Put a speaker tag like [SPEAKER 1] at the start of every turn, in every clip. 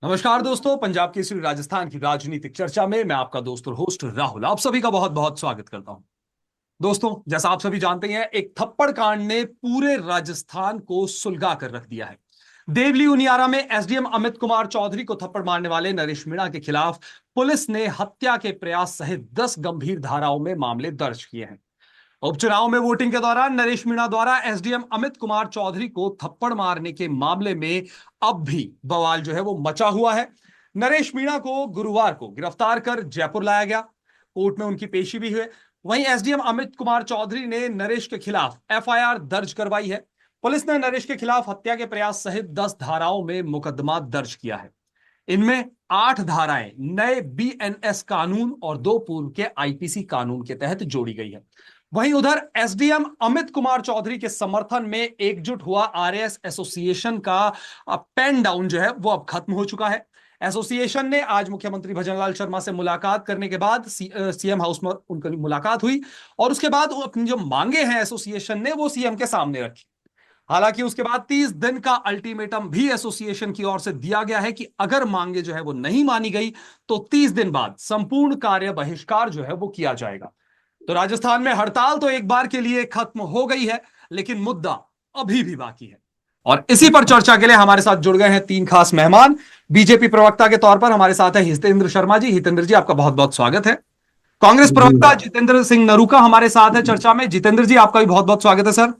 [SPEAKER 1] नमस्कार दोस्तों, पंजाब केसरी राजस्थान की राजनीतिक चर्चा में मैं आपका दोस्त और होस्ट राहुल आप सभी का बहुत बहुत स्वागत करता हूं। दोस्तों, जैसा आप सभी जानते हैं, एक थप्पड़ कांड ने पूरे राजस्थान को सुलगा कर रख दिया है। देवली उनियारा में एसडीएम अमित कुमार चौधरी को थप्पड़ मारने वाले नरेश मीणा के खिलाफ पुलिस ने हत्या के प्रयास सहित 10 गंभीर धाराओं में मामले दर्ज किए हैं। उपचुनाव में वोटिंग के दौरान नरेश मीणा द्वारा एसडीएम अमित कुमार चौधरी को थप्पड़ मारने के मामले में अब भी बवाल जो है वो मचा हुआ है। नरेश मीणा को गुरुवार को गिरफ्तार कर जयपुर लाया गया। कोर्ट में उनकी पेशी भी हुई। वहीं एसडीएम अमित कुमार चौधरी ने नरेश के खिलाफ एफआईआर दर्ज करवाई है। पुलिस ने नरेश के खिलाफ हत्या के प्रयास सहित 10 धाराओं में मुकदमा दर्ज किया है। इनमें 8 धाराएं नए बीएनएस कानून और 2 पूर्व के आईपीसी कानून के तहत जोड़ी गई है। वहीं उधर एसडीएम अमित कुमार चौधरी के समर्थन में एकजुट हुआ आरएएस एसोसिएशन का पेन डाउन जो है वो अब खत्म हो चुका है। एसोसिएशन ने आज मुख्यमंत्री भजनलाल शर्मा से मुलाकात करने के बाद सीएम हाउस में उनकी मुलाकात हुई और उसके बाद अपनी जो मांगे हैं एसोसिएशन ने वो सीएम के सामने रखी। हालांकि उसके बाद 30 दिन का अल्टीमेटम भी एसोसिएशन की ओर से दिया गया है कि अगर मांगे जो है वो नहीं मानी गई तो 30 दिन बाद संपूर्ण कार्य बहिष्कार जो है वो किया जाएगा। तो राजस्थान में हड़ताल तो एक बार के लिए खत्म हो गई है, लेकिन मुद्दा अभी भी बाकी है। और इसी पर चर्चा के लिए हमारे साथ जुड़ गए हैं 3 खास मेहमान। बीजेपी प्रवक्ता के तौर पर हमारे साथ है हितेंद्र शर्मा जी। हितेंद्र जी, आपका बहुत बहुत स्वागत है। कांग्रेस प्रवक्ता जितेंद्र सिंह नरूका हमारे साथ है चर्चा में। जितेंद्र जी, आपका भी बहुत बहुत स्वागत है सर।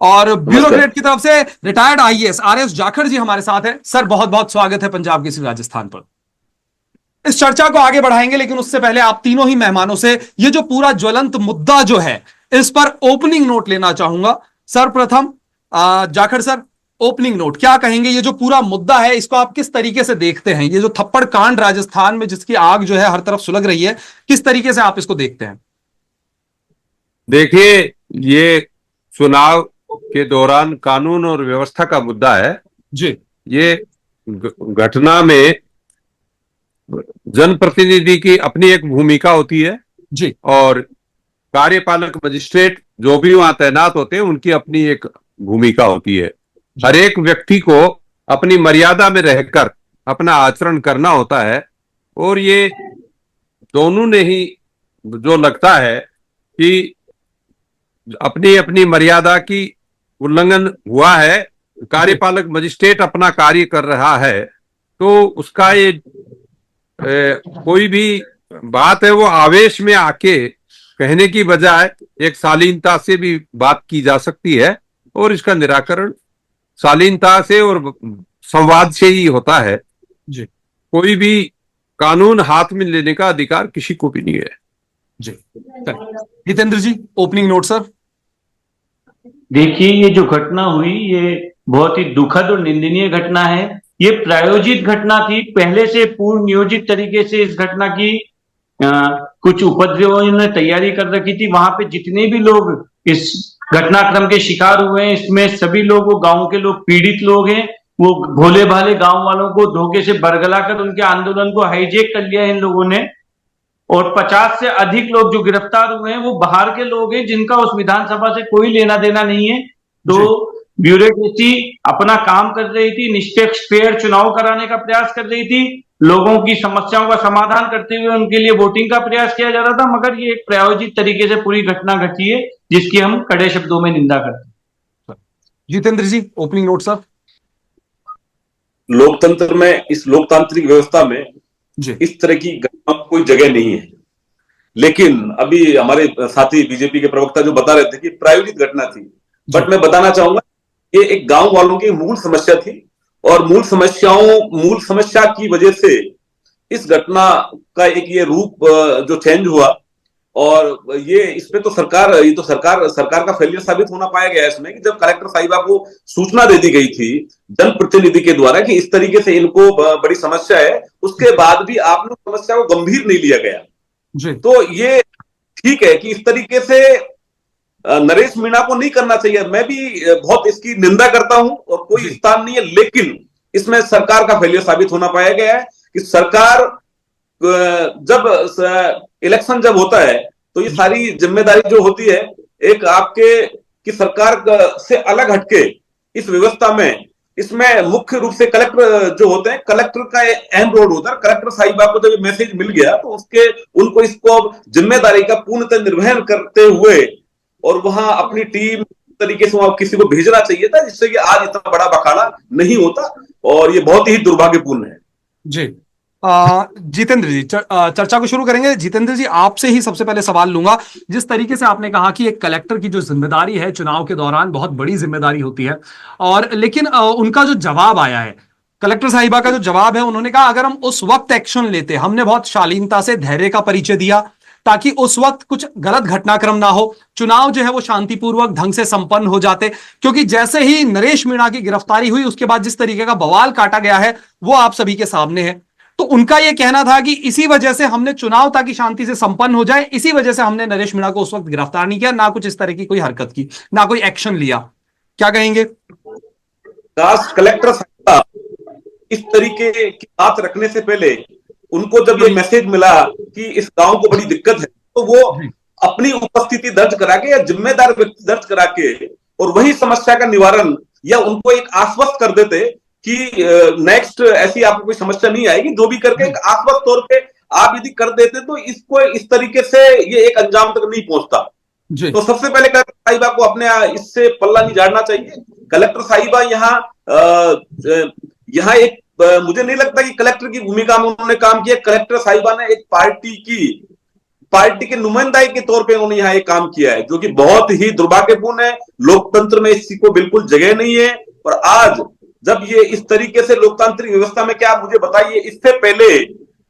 [SPEAKER 1] और ब्यूरोक्रेट की तरफ से रिटायर्ड आईएएस आरएस जाखड़ जी हमारे साथ है। सर, बहुत बहुत स्वागत है पंजाब केसरी राजस्थान पर। इस चर्चा को आगे बढ़ाएंगे, लेकिन उससे पहले आप तीनों ही मेहमानों से ये जो पूरा ज्वलंत मुद्दा जो है इस पर ओपनिंग नोट लेना चाहूंगा। सर्वप्रथम जाखड़ सर, ओपनिंग नोट क्या कहेंगे? ये जो पूरा मुद्दा है इसको आप किस तरीके से देखते हैं? ये जो थप्पड़ कांड राजस्थान में जिसकी आग जो है हर तरफ सुलग रही है, किस तरीके से आप इसको देखते हैं?
[SPEAKER 2] देखिए, ये चुनाव के दौरान कानून और व्यवस्था का मुद्दा है
[SPEAKER 1] जी।
[SPEAKER 2] ये घटना में जनप्रतिनिधि की अपनी एक भूमिका होती है
[SPEAKER 1] जी।
[SPEAKER 2] और कार्यपालक मजिस्ट्रेट जो भी वहां तैनात होते हैं उनकी अपनी एक भूमिका होती है। हर एक व्यक्ति को अपनी मर्यादा में रहकर अपना आचरण करना होता है और ये दोनों ने ही जो लगता है कि अपनी अपनी मर्यादा की उल्लंघन हुआ है। कार्यपालक मजिस्ट्रेट अपना कार्य कर रहा है तो उसका ये कोई भी बात है वो आवेश में आके कहने की बजाय एक शालीनता से भी बात की जा सकती है और इसका निराकरण शालीनता से और संवाद से ही होता है।
[SPEAKER 1] जी।
[SPEAKER 2] कोई भी कानून हाथ में लेने का अधिकार किसी को भी नहीं है।
[SPEAKER 1] जी। हितेंद्र जी, ओपनिंग नोट सर।
[SPEAKER 3] देखिए, ये जो घटना हुई ये बहुत ही दुखद और निंदनीय घटना है। ये प्रायोजित घटना थी, पहले से पूर्व नियोजित तरीके से इस घटना की कुछ उपद्रवियों ने तैयारी कर रखी थी। वहां पे जितने भी लोग इस घटनाक्रम के शिकार हुए हैं इसमें सभी लोग, वो गांव के लोग, पीड़ित लोग हैं। वो भोले भाले गांव वालों को धोखे से बरगलाकर उनके आंदोलन को हाईजैक कर लिया है इन लोगों ने। और 50 से अधिक लोग जो गिरफ्तार हुए हैं वो बाहर के लोग हैं जिनका उस विधानसभा से कोई लेना देना नहीं है। तो ब्यूरोक्रेसी अपना काम कर रही थी, निष्पक्ष फेयर चुनाव कराने का प्रयास कर रही थी, लोगों की समस्याओं का समाधान करते हुए उनके लिए वोटिंग का प्रयास किया जा रहा था, मगर ये एक प्रायोजित तरीके से पूरी घटना घटी है जिसकी हम कड़े शब्दों में निंदा करते हैं।
[SPEAKER 1] जितेंद्र जी, ओपनिंग नोट सर।
[SPEAKER 4] लोकतंत्र में, इस लोकतांत्रिक व्यवस्था में इस तरह की घटना कोई जगह नहीं है। लेकिन अभी हमारे साथी बीजेपी के प्रवक्ता जो बता रहे थे कि प्रायोजित घटना थी, बट मैं बताना चाहूंगा ये एक गांव वालों की मूल समस्या थी और मूल समस्या की वजह से इस घटना का एक ये रूप जो चेंज हुआ और ये इस पे तो सरकार का फेलियर साबित होना पाया गया इसमें कि जब कलेक्टर साहिबा को सूचना दे दी गई थी जनप्रतिनिधि के द्वारा कि इस तरीके से इनको बड़ी समस्या है, उसके बाद भी आपने समस्या को गंभीर नहीं लिया गया जी। तो ये ठीक है कि इस तरीके से नरेश मीणा को नहीं करना चाहिए। मैं भी बहुत इसकी निंदा करता हूं और कोई स्थान नहीं है, लेकिन इसमें सरकार का फेलियर साबित होना पाया गया है कि सरकार जब इलेक्शन जब होता है तो ये सारी जिम्मेदारी जो होती है एक आपके कि सरकार से अलग हटके इस व्यवस्था में इसमें मुख्य रूप से कलेक्टर जो होते हैं, कलेक्टर का अहम रोल होता है। कलेक्टर साहिबा को जब मैसेज मिल गया तो उनको इसको जिम्मेदारी का पूर्णतः निर्वहन करते हुए और वहां अपनी टीम तरीके से वहां किसी को भेजना चाहिए था, जिससे कि आज इतना बड़ा बखाड़ा नहीं होता, और ये बहुत ही दुर्भाग्यपूर्ण है।
[SPEAKER 1] जी जितेंद्र जी चर्चा को शुरू करेंगे। जितेंद्र जी, आपसे ही सबसे पहले सवाल लूंगा। जिस तरीके से आपने कहा कि एक कलेक्टर की जो जिम्मेदारी है चुनाव के दौरान बहुत बड़ी जिम्मेदारी होती है, और लेकिन उनका जो जवाब आया है, कलेक्टर साहिबा का जो जवाब है, उन्होंने कहा अगर हम उस वक्त एक्शन लेते, हमने बहुत शालीनता से धैर्य का परिचय दिया ताकि उस वक्त कुछ गलत घटनाक्रम ना हो, चुनाव जो है वो शांतिपूर्वक ढंग से संपन्न हो जाते। क्योंकि जैसे ही नरेश मीणा की गिरफ्तारी हुई उसके बाद जिस तरीके का बवाल काटा गया है वो आप सभी के सामने है। तो उनका यह कहना था कि इसी वजह से हमने चुनाव ताकि शांति से संपन्न हो जाए, इसी वजह से हमने नरेश मीणा को उस वक्त गिरफ्तार नहीं किया, ना कुछ इस तरह की कोई हरकत की, ना कोई एक्शन लिया। क्या कहेंगे?
[SPEAKER 4] कलेक्टर साहब इस तरीके की बात रखने से पहले उनको जब ये मैसेज मिला कि इस गांव को बड़ी दिक्कत है, तो वो अपनी उपस्थिति दर्ज करा के या जिम्मेदार व्यक्ति दर्ज करा के और वही समस्या का निवारण या उनको एक आश्वस्त कर देते कि नेक्स्ट ऐसी आपको कोई समस्या नहीं आएगी, जो भी करके एक आश्वस्त तौर पे आप यदि कर देते तो इसको इस तरीके से ये एक अंजाम तक नहीं पहुंचता। तो सबसे पहले कलेक्टर साहिबा को अपने इससे पल्ला नहीं झाड़ना चाहिए। कलेक्टर साहिबा यहाँ एक मुझे नहीं लगता कि कलेक्टर की भूमिका में उन्होंने काम किया। कलेक्टर साहिबा ने एक पार्टी के नुमाइंदाई के तौर पे उन्होंने यहाँ एक काम किया है, जो कि बहुत ही दुर्भाग्यपूर्ण है। लोकतंत्र में इसी को बिल्कुल जगह नहीं है। और आज जब ये इस तरीके से लोकतांत्रिक व्यवस्था में, क्या आप मुझे बताइए, इससे पहले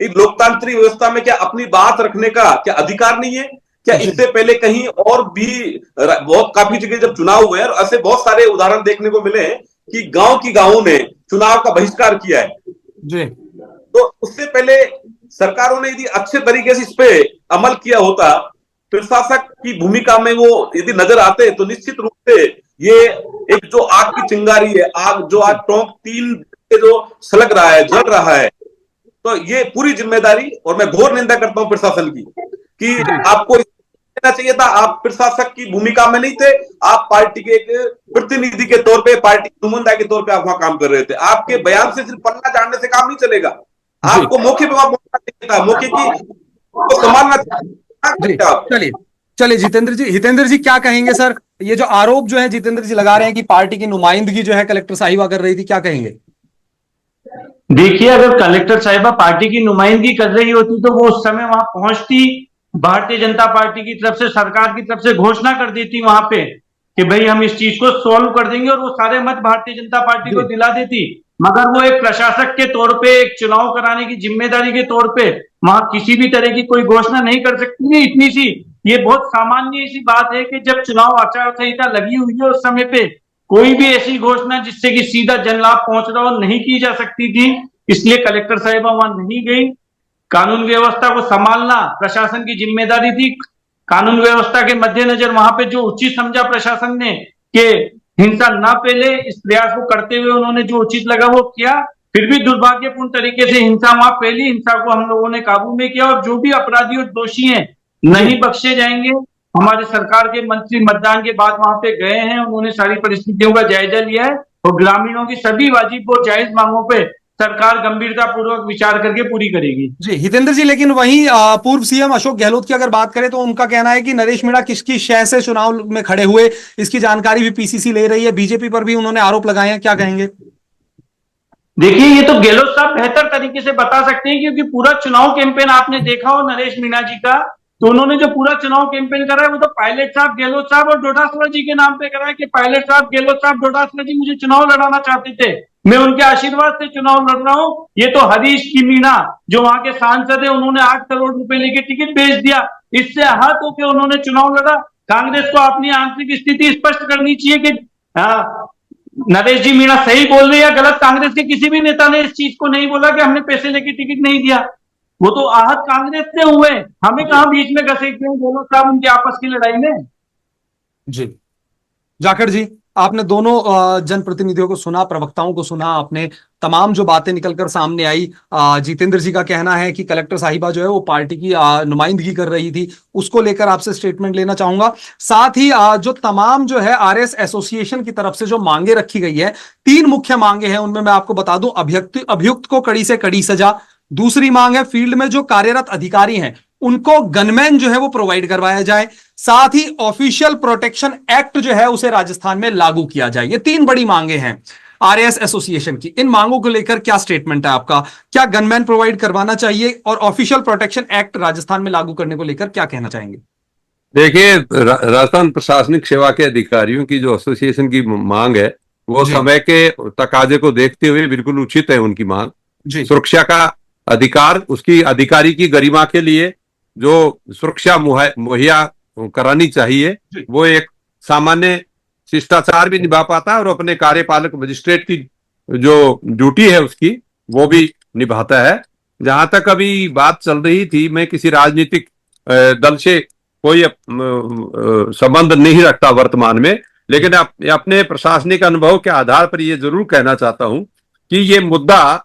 [SPEAKER 4] इस लोकतांत्रिक व्यवस्था में क्या अपनी बात रखने का क्या अधिकार नहीं है? क्या इससे पहले कहीं और भी बहुत काफी जगह जब चुनाव हुए और ऐसे बहुत सारे उदाहरण देखने को मिले कि गांवों ने चुनाव का बहिष्कार किया है
[SPEAKER 1] जी।
[SPEAKER 4] तो उससे पहले सरकारों ने यदि अच्छे तरीके से इस पे अमल किया होता, प्रशासक की भूमिका में वो यदि नजर आते, तो निश्चित रूप से ये एक जो आग की चिंगारी है, आग जो आज टोंक 3 जो सलग रहा है, जल रहा है, तो ये पूरी जिम्मेदारी, और मैं घोर निंदा करता हूं प्रशासन की कि आपको देना चाहिए था। आप प्रशासक की भूमिका में नहीं थे, आप पार्टी के एक प्रतिनिधि के तौर पे, पार्टी नुमाइंदा के तौर पे आप वहां काम कर रहे थे। आपके बयान से सिर्फ पन्ना झाड़ने से काम नहीं चलेगा, आपको मौके पे वहां मौके की संभालना।
[SPEAKER 1] चलिए हितेंद्र जी क्या कहेंगे सर? ये जो आरोप जो है जितेंद्र जी लगा रहे हैं कि पार्टी की नुमाइंदगी जो है कलेक्टर साहिबा कर रही थी, क्या कहेंगे?
[SPEAKER 3] देखिए, अगर कलेक्टर साहिबा पार्टी की नुमाइंदगी कर रही होती तो वो उस समय वहां पहुंचती, भारतीय जनता पार्टी की तरफ से, सरकार की तरफ से घोषणा कर देती वहां पे कि भाई हम इस चीज को सॉल्व कर देंगे, और वो सारे मत भारतीय जनता पार्टी को दिला देती। मगर वो एक प्रशासक के तौर पे, एक चुनाव कराने की जिम्मेदारी के तौर पे वहां किसी भी तरह की कोई घोषणा नहीं कर सकती है। इतनी सी, ये बहुत सामान्य सी बात है कि जब चुनाव आचार संहिता लगी हुई है उस समय पे कोई भी ऐसी घोषणा जिससे कि सीधा जन लाभ पहुंच रहा हो नहीं की जा सकती थी। इसलिए कलेक्टर साहिबा वहां नहीं गई। कानून व्यवस्था को संभालना प्रशासन की जिम्मेदारी थी। कानून व्यवस्था के मद्देनजर वहां पे जो उचित समझा प्रशासन ने कि हिंसा ना फैले, इस प्रयास को करते हुए उन्होंने जो उचित लगा वो किया। फिर भी दुर्भाग्यपूर्ण तरीके से हिंसा वहां फैली, हिंसा को हम लोगों ने काबू में किया, और जो भी अपराधी और दोषी हैं नहीं बख्शे जाएंगे। हमारे सरकार के मंत्री मतदान के बाद वहां पे गए हैं, उन्होंने सारी परिस्थितियों का जायजा लिया है और ग्रामीणों की सभी वाजिब और जायज मांगों पे सरकार गंभीरता पूर्वक विचार करके पूरी करेगी।
[SPEAKER 1] जी हितेंद्र जी, लेकिन वहीं पूर्व सीएम अशोक गहलोत की अगर बात करें तो उनका कहना है कि नरेश मीणा किसकी शय से चुनाव में खड़े हुए, इसकी जानकारी भी पीसीसी ले रही है। बीजेपी पर भी उन्होंने आरोप लगाए हैं, क्या कहेंगे?
[SPEAKER 3] देखिए, ये तो गहलोत साहब बेहतर तरीके से बता सकते हैं, क्योंकि पूरा चुनाव कैंपेन आपने देखा हो नरेश मीणा जी का, तो उन्होंने जो पूरा चुनाव कैंपेन करा है वो तो पायलट साहब, गहलोत साहब और डोटासरा जी के नाम पे करा है कि पायलट साहब, गहलोत साहब, डोटासरा जी मुझे चुनाव लड़ाना चाहते थे, मैं उनके आशीर्वाद से चुनाव लड़ रहा हूं। ये तो हरीश की मीणा जो वहां के सांसद है, उन्होंने 8 करोड़ रुपए लेके टिकट बेच दिया, इससे आहत होकर उन्होंने चुनाव लड़ा। कांग्रेस को अपनी आंतरिक स्थिति स्पष्ट करनी चाहिए कि नरेश जी मीणा सही बोल रहे या गलत। कांग्रेस के किसी भी नेता ने इस चीज को नहीं बोला कि हमने पैसे लेके टिकट नहीं दिया, वो तो आहत कांग्रेस से हुए, हमें कहां बीच में घसीटते हैं दोनों साहब उनकी आपस की लड़ाई में।
[SPEAKER 1] जी जाखड़ जी, आपने दोनों जनप्रतिनिधियों को सुना, प्रवक्ताओं को सुना, आपने तमाम जो बातें निकलकर सामने आई। जितेंद्र जी का कहना है कि कलेक्टर साहिबा जो है वो पार्टी की नुमाइंदगी कर रही थी, उसको लेकर आपसे स्टेटमेंट लेना चाहूंगा। साथ ही जो तमाम जो है आरएस एसोसिएशन की तरफ से जो मांगे रखी गई है, 3 मुख्य मांगे हैं, उनमें मैं आपको बता दूं, अभियुक्त को कड़ी से कड़ी सजा, दूसरी मांग है फील्ड में जो कार्यरत अधिकारी हैं उनको गनमैन जो है वो प्रोवाइड करवाया जाए, साथ ही ऑफिशियल प्रोटेक्शन एक्ट जो है उसे राजस्थान में लागू किया जाए। ये 3 बड़ी मांगे हैं आरएस एसोसिएशन की। इन मांगों को लेकर क्या स्टेटमेंट है आपका? क्या गनमैन प्रोवाइड करवाना चाहिए और ऑफिशियल प्रोटेक्शन एक्ट राजस्थान में लागू करने को लेकर क्या कहना चाहेंगे?
[SPEAKER 2] देखिए, राजस्थान प्रशासनिक सेवा के अधिकारियों की जो एसोसिएशन की मांग है वो समय के तकाजे को देखते हुए बिल्कुल उचित है। उनकी मांग सुरक्षा का अधिकार, उसकी अधिकारी की गरिमा के लिए जो सुरक्षा मुहैया करानी चाहिए, वो एक सामान्य शिष्टाचार भी निभा पाता है और अपने कार्यपालक मजिस्ट्रेट की जो ड्यूटी है उसकी वो भी निभाता है। जहां तक अभी बात चल रही थी, मैं किसी राजनीतिक दल से कोई संबंध नहीं रखता वर्तमान में, लेकिन अपने प्रशासनिक अनुभव के आधार पर ये जरूर कहना चाहता हूं कि ये मुद्दा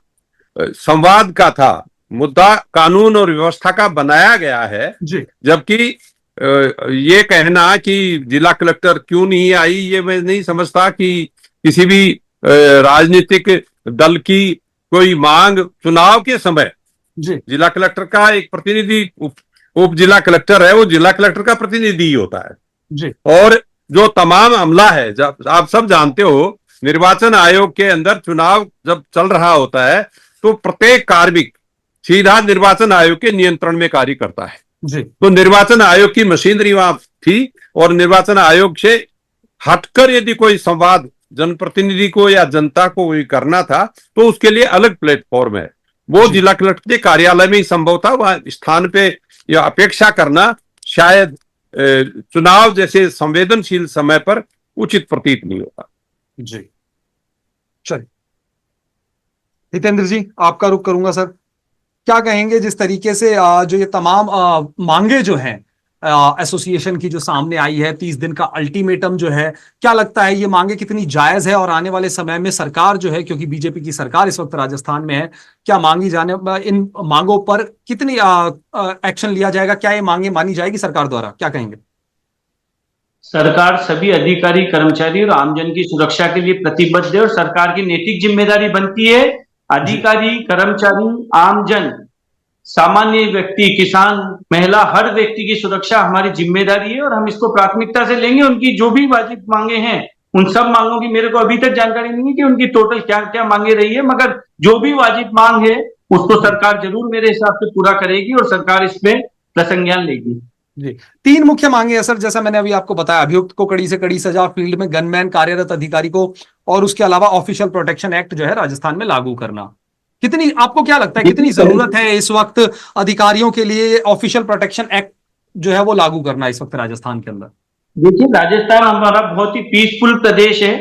[SPEAKER 2] संवाद का था, मुद्दा कानून और व्यवस्था का बनाया गया है। जबकि ये कहना कि जिला कलेक्टर क्यों नहीं आई, ये मैं नहीं समझता कि किसी भी राजनीतिक दल की कोई मांग चुनाव के समय जिला कलेक्टर का एक प्रतिनिधि, उप जिला कलेक्टर है, वो जिला कलेक्टर का प्रतिनिधि ही होता है। और जो तमाम अमला है, जब आप सब जानते हो, निर्वाचन आयोग के अंदर चुनाव जब चल रहा होता है तो प्रत्येक कार्मिक सीधा निर्वाचन आयोग के नियंत्रण में कार्य करता है। तो निर्वाचन आयोग की मशीनरी वहां थी और निर्वाचन आयोग से हटकर यदि कोई संवाद जनप्रतिनिधि को या जनता को करना था तो उसके लिए अलग प्लेटफॉर्म है, वो जिला कलेक्टर के कार्यालय में ही संभव था। वहां स्थान पे यह अपेक्षा करना शायद चुनाव जैसे संवेदनशील समय पर उचित प्रतीत नहीं होता।
[SPEAKER 1] चलिए हितेंद्र जी, आपका रुख करूंगा सर। क्या कहेंगे जिस तरीके से जो ये तमाम मांगे जो हैं एसोसिएशन की जो सामने आई है, 30 दिन का अल्टीमेटम जो है, क्या लगता है ये मांगे कितनी जायज है और आने वाले समय में सरकार जो है, क्योंकि बीजेपी की सरकार इस वक्त राजस्थान में है, क्या मांगी जाने इन मांगों पर कितनी एक्शन लिया जाएगा? क्या ये मांगे मानी जाएगी सरकार द्वारा? क्या कहेंगे?
[SPEAKER 3] सरकार सभी अधिकारी, कर्मचारी और आमजन की सुरक्षा के लिए प्रतिबद्ध है और सरकार की नैतिक जिम्मेदारी बनती है अधिकारी, कर्मचारी, आमजन, सामान्य व्यक्ति, किसान, महिला, हर व्यक्ति की सुरक्षा हमारी जिम्मेदारी है और हम इसको प्राथमिकता से लेंगे। उनकी जो भी वाजिब मांगे हैं, उन सब मांगों की मेरे को अभी तक जानकारी नहीं है कि उनकी टोटल क्या क्या मांगे रही है, मगर जो भी वाजिब मांग है उसको सरकार जरूर मेरे हिसाब से पूरा करेगी और सरकार इसमें प्रसंज्ञान लेगी।
[SPEAKER 1] 3 मुख्य मांगे हैं सर, जैसा मैंने अभी आपको बताया, अभियुक्त को कड़ी से कड़ी सजा, फील्ड में गनमैन कार्यरत अधिकारी को, और उसके अलावा ऑफिशियल प्रोटेक्शन एक्ट जो है राजस्थान में लागू करना। कितनी, आपको क्या लगता है कितनी जरूरत है इस वक्त अधिकारियों के लिए ऑफिशियल प्रोटेक्शन एक्ट जो है वो लागू करना इस वक्त राजस्थान के अंदर?
[SPEAKER 3] देखिए, राजस्थान हमारा बहुत ही पीसफुल प्रदेश है।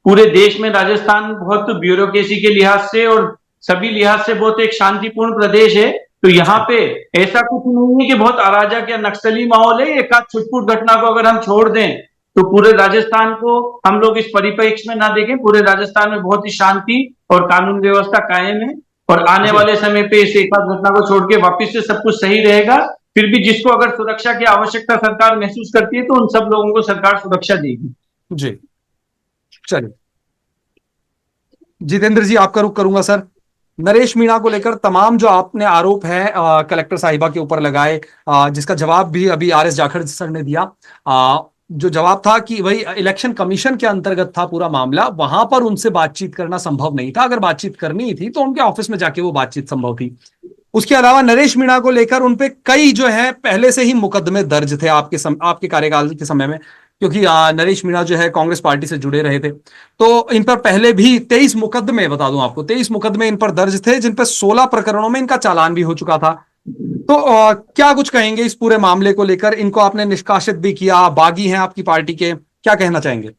[SPEAKER 3] पूरे देश में राजस्थान बहुत ब्यूरोक्रेसी के लिहाज से और सभी लिहाज से बहुत एक शांतिपूर्ण प्रदेश है। तो यहाँ पे ऐसा कुछ नहीं है कि बहुत अराजक या नक्सली माहौल है। एक आध छुटपुट घटना को अगर हम छोड़ दें तो पूरे राजस्थान को हम लोग इस परिप्रेक्ष्य में ना देखें, पूरे राजस्थान में बहुत ही शांति और कानून व्यवस्था कायम है और आने वाले समय पे इस एक आध घटना को छोड़ के वापिस से सब कुछ सही रहेगा। फिर भी जिसको अगर सुरक्षा की आवश्यकता सरकार महसूस करती है तो उन सब लोगों को सरकार सुरक्षा देगी।
[SPEAKER 1] जी, चलिए जितेंद्र जी, आपका रुख करूंगा सर। नरेश मीणा को लेकर तमाम जो आपने आरोप है कलेक्टर साहिबा के ऊपर लगाए, जिसका जवाब भी अभी आरएस जाखड़ सर ने दिया, जो जवाब था कि वही इलेक्शन कमीशन के अंतर्गत था पूरा मामला, वहां पर उनसे बातचीत करना संभव नहीं था। अगर बातचीत करनी थी तो उनके ऑफिस में जाके वो बातचीत संभव थी। उसके अलावा नरेश मीणा को लेकर उनपे कई जो है पहले से ही मुकदमे दर्ज थे आपके कार्यकाल के समय में, क्योंकि नरेश मीणा जो है कांग्रेस पार्टी से जुड़े रहे थे। तो इन पर पहले भी 23 मुकदमे, बता दूं आपको, 23 मुकदमे इन पर दर्ज थे, जिन पर 16 प्रकरणों में इनका चालान भी हो चुका था। तो क्या कुछ कहेंगे इस पूरे मामले को लेकर? इनको आपने निष्कासित भी किया, बागी हैं आपकी पार्टी के, क्या कहना चाहेंगे?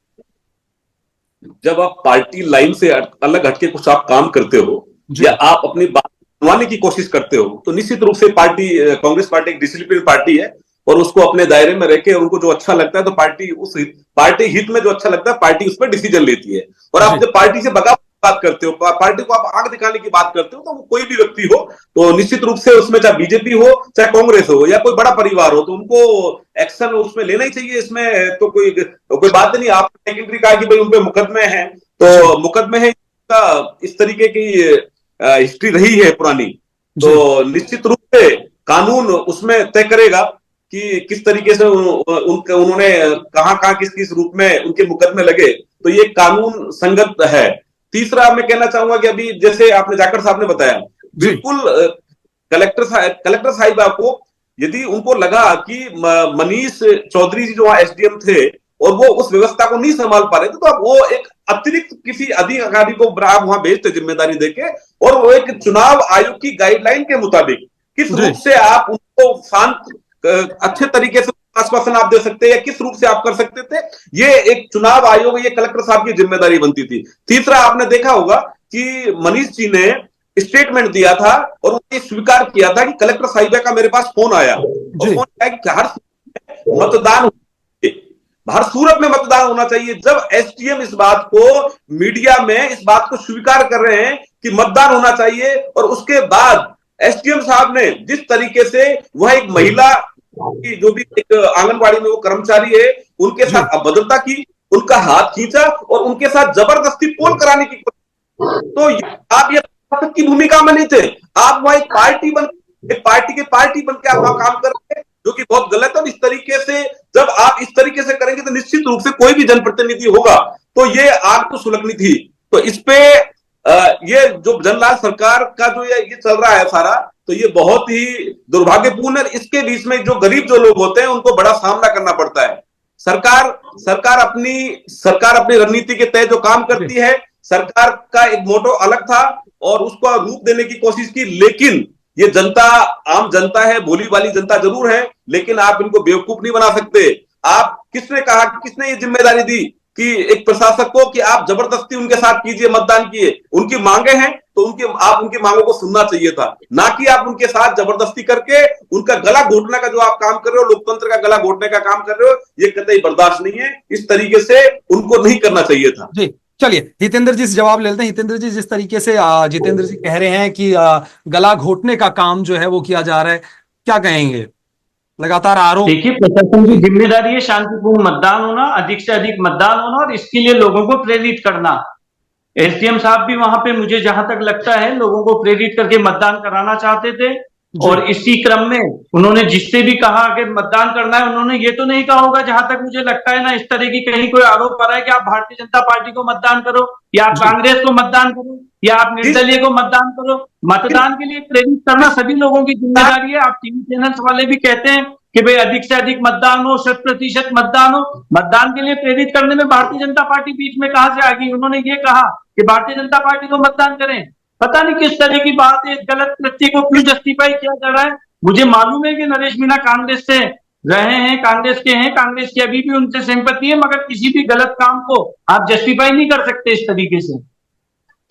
[SPEAKER 4] जब आप पार्टी लाइन से अलग हटके कुछ आप काम करते हो या आप अपनी बात मनवाने की कोशिश करते हो तो निश्चित रूप से पार्टी, कांग्रेस पार्टी एक डिसिप्लिन पार्टी है और उसको अपने दायरे में रखे, और उनको जो अच्छा लगता है तो पार्टी हित में जो अच्छा लगता है पार्टी उस पर डिसीजन लेती है। और आप जब पार्टी से बगावत बात करते हो, पार्टी को आप आग दिखाने की बात करते हो, तो कोई भी व्यक्ति हो तो निश्चित रूप से उसमें चाहे बीजेपी हो चाहे कांग्रेस हो या कोई बड़ा परिवार हो, तो उनको एक्शन उसमें लेना ही चाहिए। इसमें तो कोई बात नहीं। आपने सेकेंडरी कहा कि भाई उन पे मुकदमे हैं, तो मुकदमे है, इस तरीके की हिस्ट्री रही है पुरानी, तो निश्चित रूप से कानून उसमें तय करेगा कि किस तरीके से उन्होंने कहां किस किस रूप में उनके मुकदमे लगे, तो ये कानून संगत है। तीसरा मैं कहना चाहूंगा कि अभी जैसे आपने जाखड़ साहब ने बताया, बिल्कुल कलेक्टर साहिबा को यदि उनको लगा कि मनीष चौधरी जी जो वहां एसडीएम थे और वो उस व्यवस्था को नहीं संभाल पा रहे थे, तो अब वो एक अतिरिक्त किसी अधिकारी को आप वहां भेजते जिम्मेदारी देके, और वो एक चुनाव आयोग की गाइडलाइन के मुताबिक किस रूप से आप उनको शांत अच्छे तरीके से आश्वासन आप दे सकते हैं या किस रूप से आप कर सकते थे, ये एक चुनाव आयोग, ये कलेक्टर साहब की जिम्मेदारी बनती थी। तीसरा, आपने देखा होगा कि मनीष जी ने स्टेटमेंट दिया था और उन्होंने स्वीकार किया था कि कलेक्टर साहिबा का मेरे पास फोन आया, और फोन आया कि हर सूरत में मतदान होना चाहिए। जब एसडीएम इस बात को मीडिया में इस बात को स्वीकार कर रहे हैं कि मतदान होना चाहिए, और उसके बाद एसडीएम साहब ने जिस तरीके से वह एक महिला की जो भी एक आंगनबाड़ी में वो कर्मचारी है उनके साथ अभद्रता की, उनका हाथ खींचा और उनके साथ जबरदस्ती पोल कराने की, तो आप ये की भूमिका में नहीं थे। आप वहां एक पार्टी बन के आप वहां काम कर रहे हैं, जो कि बहुत गलत है। इस तरीके से जब आप इस तरीके से करेंगे तो निश्चित रूप से कोई भी जनप्रतिनिधि होगा तो ये आग तो सुलगनी थी। तो इस पे ये जो जनलाल सरकार का जो ये चल रहा है सारा, तो ये बहुत ही दुर्भाग्यपूर्ण है। इसके बीच में जो गरीब जो लोग होते हैं उनको बड़ा सामना करना पड़ता है। सरकार अपनी रणनीति के तहत जो काम करती है, सरकार का एक मोटो अलग था और उसको रूप देने की कोशिश की, लेकिन ये जनता आम जनता है, भोली वाली जनता जरूर है, लेकिन आप इनको बेवकूफ नहीं बना सकते। आप किसने ये जिम्मेदारी दी कि एक प्रशासक को कि आप जबरदस्ती उनके साथ कीजिए, मतदान किए, उनकी मांगे हैं तो आप उनकी मांगों को सुनना चाहिए था, ना कि आप उनके साथ जबरदस्ती करके उनका गला घोटने का जो आप काम कर रहे हो, लोकतंत्र का गला घोटने का काम कर रहे हो, ये कतई बर्दाश्त नहीं है। इस तरीके से उनको नहीं करना चाहिए था।
[SPEAKER 1] जी चलिए हितेंद्र जी से जवाब लेते हैं। हितेंद्र जी, जिस तरीके से जितेंद्र जी कह रहे हैं कि गला घोटने का काम जो है वो किया जा रहा है, क्या कहेंगे? लगातार आरोप।
[SPEAKER 3] देखिए, प्रशासन की जिम्मेदारी है शांतिपूर्ण मतदान होना, अधिक से अधिक मतदान होना, और इसके लिए लोगों को प्रेरित करना। एसडीएम साहब भी वहां पे मुझे जहां तक लगता है लोगों को प्रेरित करके मतदान कराना चाहते थे, और इसी क्रम में उन्होंने जिससे भी कहा कि मतदान करना है, उन्होंने ये तो नहीं कहा होगा, जहां तक मुझे लगता है ना, इस तरह की कहीं कोई आरोप आ रहा है कि आप भारतीय जनता पार्टी को मतदान करो या आप कांग्रेस को मतदान करो या आप निर्दलीय को मतदान करो। मतदान के लिए प्रेरित करना सभी लोगों की जिम्मेदारी है। आप टीवी चैनल्स वाले भी कहते हैं कि भाई अधिक से अधिक मतदान हो, 100% मतदान हो। मतदान के लिए प्रेरित करने में भारतीय जनता पार्टी बीच में कहां से आ गई? उन्होंने ये कहा कि भारतीय जनता पार्टी को मतदान करें। पता नहीं किस तरह की बात है, गलत कृत्य को क्यों जस्टिफाई किया जा रहा है। मुझे मालूम है कि नरेश मीणा कांग्रेस से रहे हैं, कांग्रेस के हैं, कांग्रेस की अभी भी उनसे सिंपैथी है, मगर किसी भी गलत काम को आप जस्टिफाई नहीं कर सकते इस तरीके से।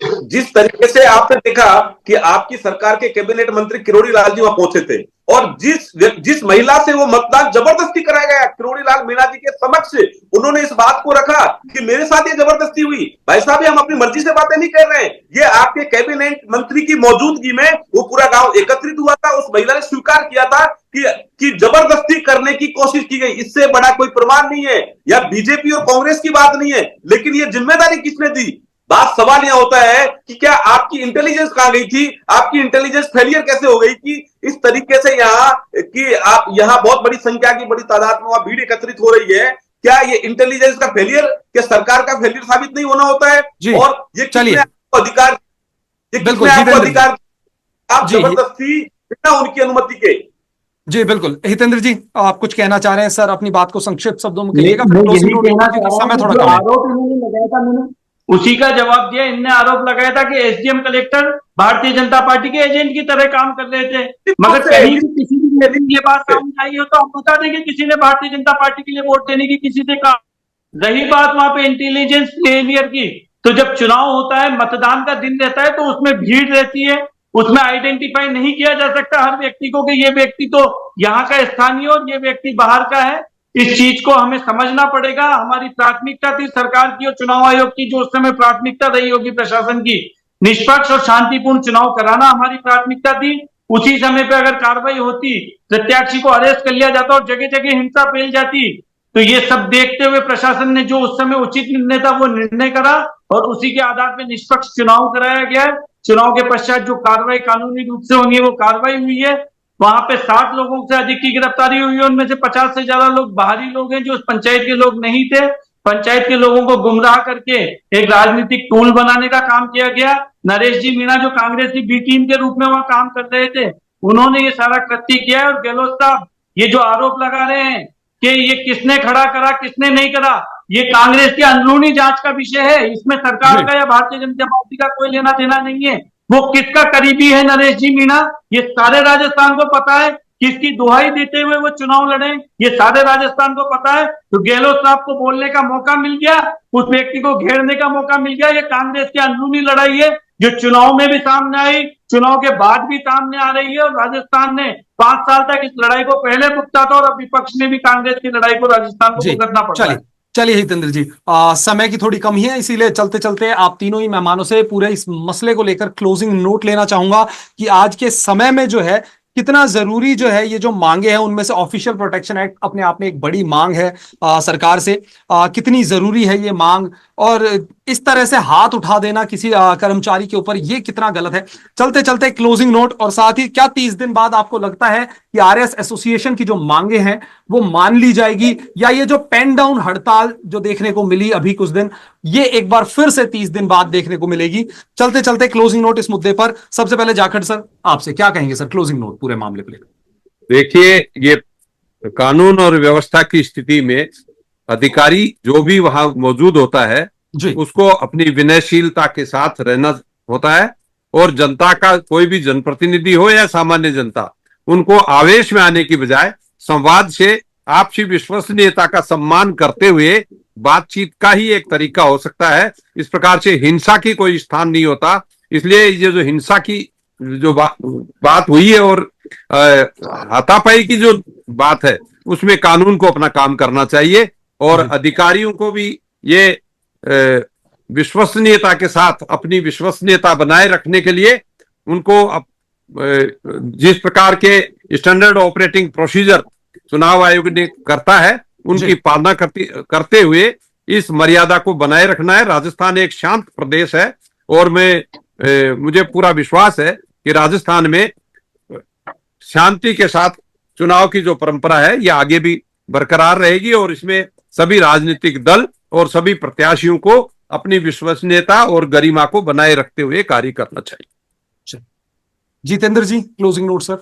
[SPEAKER 4] जिस तरीके से आपने देखा कि आपकी सरकार के कैबिनेट मंत्री किरोड़ी लाल जी वहां पहुंचे थे, और जिस महिला से वो मतदान जबरदस्ती कराया गया, किरोड़ी लाल मीणा जी के समक्ष उन्होंने इस बात को रखा कि मेरे साथ ये जबरदस्ती हुई। भाई साहब, हम अपनी मर्जी से बातें नहीं कर रहे हैं, ये आपके कैबिनेट मंत्री की मौजूदगी में वो पूरा गांव एकत्रित हुआ था। उस महिला ने स्वीकार किया था कि जबरदस्ती करने की कोशिश की गई। इससे बड़ा कोई प्रमाण नहीं है, या बीजेपी और कांग्रेस की बात नहीं है, लेकिन ये जिम्मेदारी किसने दी? बात सवाल यह होता है कि क्या आपकी इंटेलिजेंस कहां गई थी? आपकी इंटेलिजेंस फेलियर कैसे हो गई कि इस तरीके से यहां बहुत बड़ी संख्या की बड़ी तादाद में वहां भीड़ एकत्रित हो रही है? क्या ये इंटेलिजेंस का फेलियर, क्या सरकार का फेलियर साबित नहीं होना होता है? और ये किसने आपको अधिकार, आप जबरदस्ती बिना उनकी अनुमति के?
[SPEAKER 1] जी बिल्कुल। हितेंद्र जी, आप कुछ कहना चाह रहे हैं सर? अपनी बात को संक्षिप्त शब्दों में कहिएगा।
[SPEAKER 3] आरोप इन्होंने लगाया था, मैंने उसी का जवाब दिया। इनने आरोप लगाया था कि SDM collector Bharatiya Janata party के एजेंट की तरह काम कर रहे थे, मगर कहीं भी किसी भी ये बात सामने आई हो तो आप बता दें कि किसी ने भारतीय जनता पार्टी के लिए वोट देने की किसी से कहा। रही बात वहां पे इंटेलिजेंस फेलियर की, तो जब चुनाव होता है, मतदान का दिन रहता है, तो उसमें भीड़ रहती है, उसमें आइडेंटिफाई नहीं किया जा सकता हर व्यक्ति को कि ये व्यक्ति तो यहाँ का स्थानीय और ये व्यक्ति बाहर का है। इस चीज को हमें समझना पड़ेगा। हमारी प्राथमिकता थी सरकार की और चुनाव आयोग की, जो उस समय प्राथमिकता रही होगी प्रशासन की, निष्पक्ष और शांतिपूर्ण चुनाव कराना हमारी प्राथमिकता थी। उसी समय पे अगर कार्रवाई होती, प्रत्याशी को अरेस्ट कर लिया जाता और जगह जगह हिंसा फैल जाती, तो ये सब देखते हुए प्रशासन ने जो उस समय उचित निर्णय था वो निर्णय करा और उसी के आधार पर निष्पक्ष चुनाव कराया गया है। चुनाव के पश्चात जो कार्रवाई कानूनी रूप से होनी है वो कार्रवाई हुई है। वहां पे 60 लोगों से अधिक की गिरफ्तारी हुई है, उनमें से 50 से ज्यादा लोग बाहरी लोग हैं जो उस पंचायत के लोग नहीं थे। पंचायत के लोगों को गुमराह करके एक राजनीतिक टूल बनाने का काम किया गया। नरेश जी मीणा जो कांग्रेस की बी टीम के रूप में वहां काम कर रहे थे, उन्होंने ये सारा कृत्य किया है। और गहलोत साहब ये जो आरोप लगा रहे हैं कि ये किसने खड़ा करा किसने नहीं करा, ये कांग्रेस की अंदरूनी जांच का विषय है। इसमें सरकार का या भारतीय जनता पार्टी का कोई लेना देना नहीं है। वो किसका करीबी है नरेश जी मीणा, ये सारे राजस्थान को पता है। किसकी दुहाई देते हुए वो चुनाव लड़े, ये सारे राजस्थान को पता है। तो गहलोत साहब को बोलने का मौका मिल गया, उस व्यक्ति को घेरने का मौका मिल गया। ये कांग्रेस की अंदरूनी लड़ाई है जो चुनाव में भी सामने आई, चुनाव के बाद भी सामने आ रही है। और राजस्थान ने 5 साल तक इस लड़ाई को पहले भुगता था और अब विपक्ष ने भी कांग्रेस की लड़ाई को राजस्थान को भुगतना पड़ा है।
[SPEAKER 1] चलिए हितेंद्र जी, समय की थोड़ी कमी है, इसीलिए चलते चलते आप तीनों ही मेहमानों से पूरे इस मसले को लेकर क्लोजिंग नोट लेना चाहूंगा कि आज के समय में जो है कितना जरूरी जो है ये जो मांगे हैं, उनमें से ऑफिशियल प्रोटेक्शन एक्ट अपने आप में एक बड़ी मांग है सरकार से। कितनी जरूरी है ये मांग, और इस तरह से हाथ उठा देना किसी कर्मचारी के ऊपर, ये कितना गलत है। चलते चलते क्लोजिंग नोट, और साथ ही क्या 30 दिन बाद आपको लगता है कि आरएस एसोसिएशन की जो मांगे हैं वो मान ली जाएगी, या ये जो पेन डाउन हड़ताल जो देखने को मिली अभी कुछ दिन, ये एक बार फिर से 30 दिन बाद देखने को मिलेगी? चलते चलते क्लोजिंग नोट इस मुद्दे पर। सबसे पहले जाखड़ सर, आपसे क्या कहेंगे सर क्लोजिंग नोट पूरे मामले को लेकर?
[SPEAKER 2] देखिए, ये कानून और व्यवस्था की स्थिति में अधिकारी जो भी वहां मौजूद होता है उसको अपनी विनयशीलता के साथ रहना होता है, और जनता का कोई भी जनप्रतिनिधि हो या सामान्य जनता, उनको आवेश में आने की बजाय संवाद से आपसी विश्वसनीयता का सम्मान करते हुए बातचीत का ही एक तरीका हो सकता है। इस प्रकार से हिंसा की कोई स्थान नहीं होता। इसलिए ये जो हिंसा की जो बात हुई है और हाथापाई की जो बात है, उसमें कानून को अपना काम करना चाहिए, और अधिकारियों को भी ये विश्वसनीयता के साथ अपनी विश्वसनीयता बनाए रखने के लिए उनको जिस प्रकार के स्टैंडर्ड ऑपरेटिंग प्रोसीजर चुनाव आयोग ने करता है, उनकी पालना करते हुए इस मर्यादा को बनाए रखना है। राजस्थान एक शांत प्रदेश है, और मुझे पूरा विश्वास है कि राजस्थान में शांति के साथ चुनाव की जो परंपरा है ये आगे भी बरकरार रहेगी, और इसमें सभी राजनीतिक दल और सभी प्रत्याशियों को अपनी विश्वसनीयता और गरिमा को बनाए रखते हुए कार्य करना चाहिए।
[SPEAKER 1] जितेंद्र जी, क्लोजिंग नोट सर।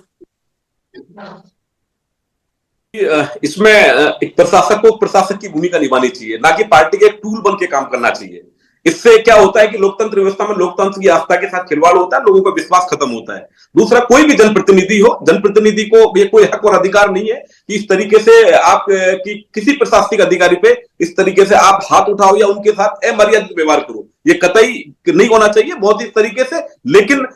[SPEAKER 4] इसमें एक प्रशासक को प्रशासक की भूमिका निभानी चाहिए, ना कि पार्टी के टूल बन के काम करना चाहिए। इससे क्या होता है कि लोकतंत्र व्यवस्था में लोकतंत्र की आस्था के साथ खिलवाड़ होता है, लोगों का विश्वास खत्म होता है। दूसरा, कोई भी जनप्रतिनिधि हो, जनप्रतिनिधि को ये कोई हक और अधिकार नहीं है कि इस तरीके से आप किसी प्रशासनिक अधिकारी पे इस तरीके से आप हाथ उठाओ या उनके साथ अमर्यादित व्यवहार करो। ये कतई नहीं होना चाहिए, बहुत इस तरीके से। लेकिन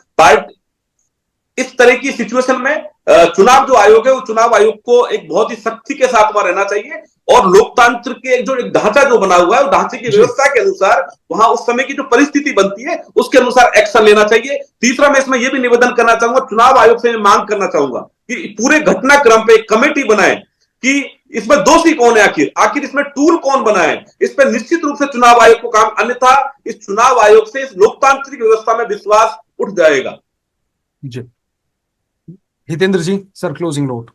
[SPEAKER 4] इस तरह की सिचुएशन में चुनाव जो आयोग है, वो चुनाव आयोग को एक बहुत ही सख्ती के साथ वहां रहना चाहिए, और लोकतंत्र के एक ढांचा जो बना हुआ है, उस ढांचे की व्यवस्था के अनुसार वहां उस समय की जो परिस्थिति बनती है उसके अनुसार एक्शन लेना चाहिए। तीसरा, मैं इसमें यह भी निवेदन करना चाहूंगा, चुनाव आयोग से मैं मांग करना चाहूंगा कि पूरे घटनाक्रम पे एक कमेटी बनाए कि इसमें दोषी कौन है, आखिर इसमें टूल कौन बना है। इस पर निश्चित रूप से चुनाव आयोग को काम, अन्यथा इस चुनाव आयोग से इस लोकतांत्रिक व्यवस्था में विश्वास उठ जाएगा।
[SPEAKER 1] जी हितेंद्र जी सर, क्लोजिंग नोट।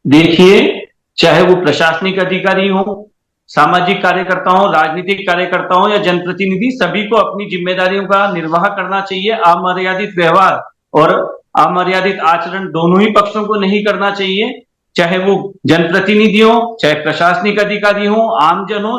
[SPEAKER 3] देखिए, चाहे वो प्रशासनिक अधिकारी हो, सामाजिक कार्यकर्ता हो, राजनीतिक कार्यकर्ता हो या जनप्रतिनिधि, सभी को अपनी जिम्मेदारियों का निर्वाह करना चाहिए। अमर्यादित व्यवहार और अमर्यादित आचरण दोनों ही पक्षों को नहीं करना चाहिए। चाहे वो जनप्रतिनिधि हो, चाहे प्रशासनिक अधिकारी हो, आमजन हो,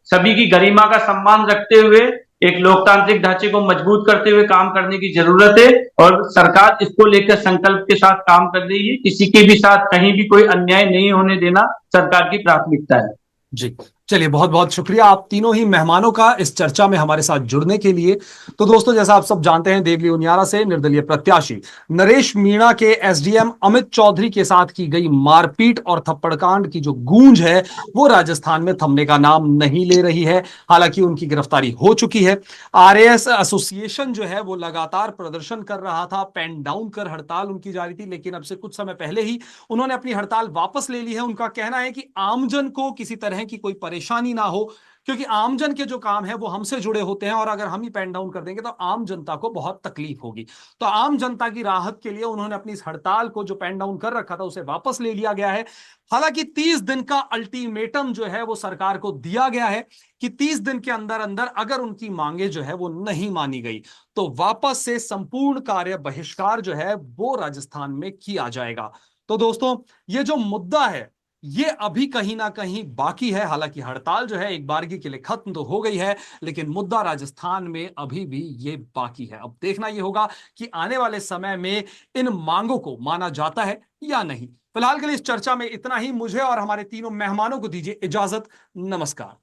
[SPEAKER 3] सभी की गरिमा का सम्मान रखते हुए एक लोकतांत्रिक ढांचे को मजबूत करते हुए काम करने की जरूरत है, और सरकार इसको लेकर संकल्प के साथ काम कर रही है। किसी के भी साथ कहीं भी कोई अन्याय नहीं होने देना सरकार की प्राथमिकता है।
[SPEAKER 1] जी चलिए, बहुत बहुत शुक्रिया आप तीनों ही मेहमानों का इस चर्चा में हमारे साथ जुड़ने के लिए। तो दोस्तों, जैसा आप सब जानते हैं, देवली उनियारा से निर्दलीय प्रत्याशी नरेश मीणा के एसडीएम अमित चौधरी के साथ की गई मारपीट और थप्पड़कांड की जो गूंज है वो राजस्थान में थमने का नाम नहीं ले रही है। हालांकि उनकी गिरफ्तारी हो चुकी है। आरएएस एसोसिएशन जो है वो लगातार प्रदर्शन कर रहा था, पेन डाउन कर हड़ताल उनकी जारी थी, लेकिन अब से कुछ समय पहले ही उन्होंने अपनी हड़ताल वापस ले ली है। उनका कहना है कि आमजन को किसी तरह की कोई परेशानी ना हो, क्योंकि आमजन के जो काम है वो हमसे जुड़े होते हैं, और अगर हम ही पेन डाउन कर देंगे तो आम जनता को बहुत तकलीफ होगी। तो आम जनता की राहत के लिए उन्होंने अपनी इस हड़ताल को जो पेन डाउन कर रखा था उसे वापस ले लिया गया है। हालांकि 30 दिन का अल्टीमेटम जो है वो सरकार को दिया गया है कि 30 दिन के अंदर अंदर अगर उनकी मांगे जो है वो नहीं मानी गई तो वापस से संपूर्ण कार्य बहिष्कार जो है वो राजस्थान में किया जाएगा। तो दोस्तों, ये जो मुद्दा है ये अभी कहीं ना कहीं बाकी है। हालांकि हड़ताल जो है एक बारगी के लिए खत्म तो हो गई है, लेकिन मुद्दा राजस्थान में अभी भी ये बाकी है। अब देखना ये होगा कि आने वाले समय में इन मांगों को माना जाता है या नहीं। फिलहाल के लिए इस चर्चा में इतना ही। मुझे और हमारे तीनों मेहमानों को दीजिए इजाजत। नमस्कार।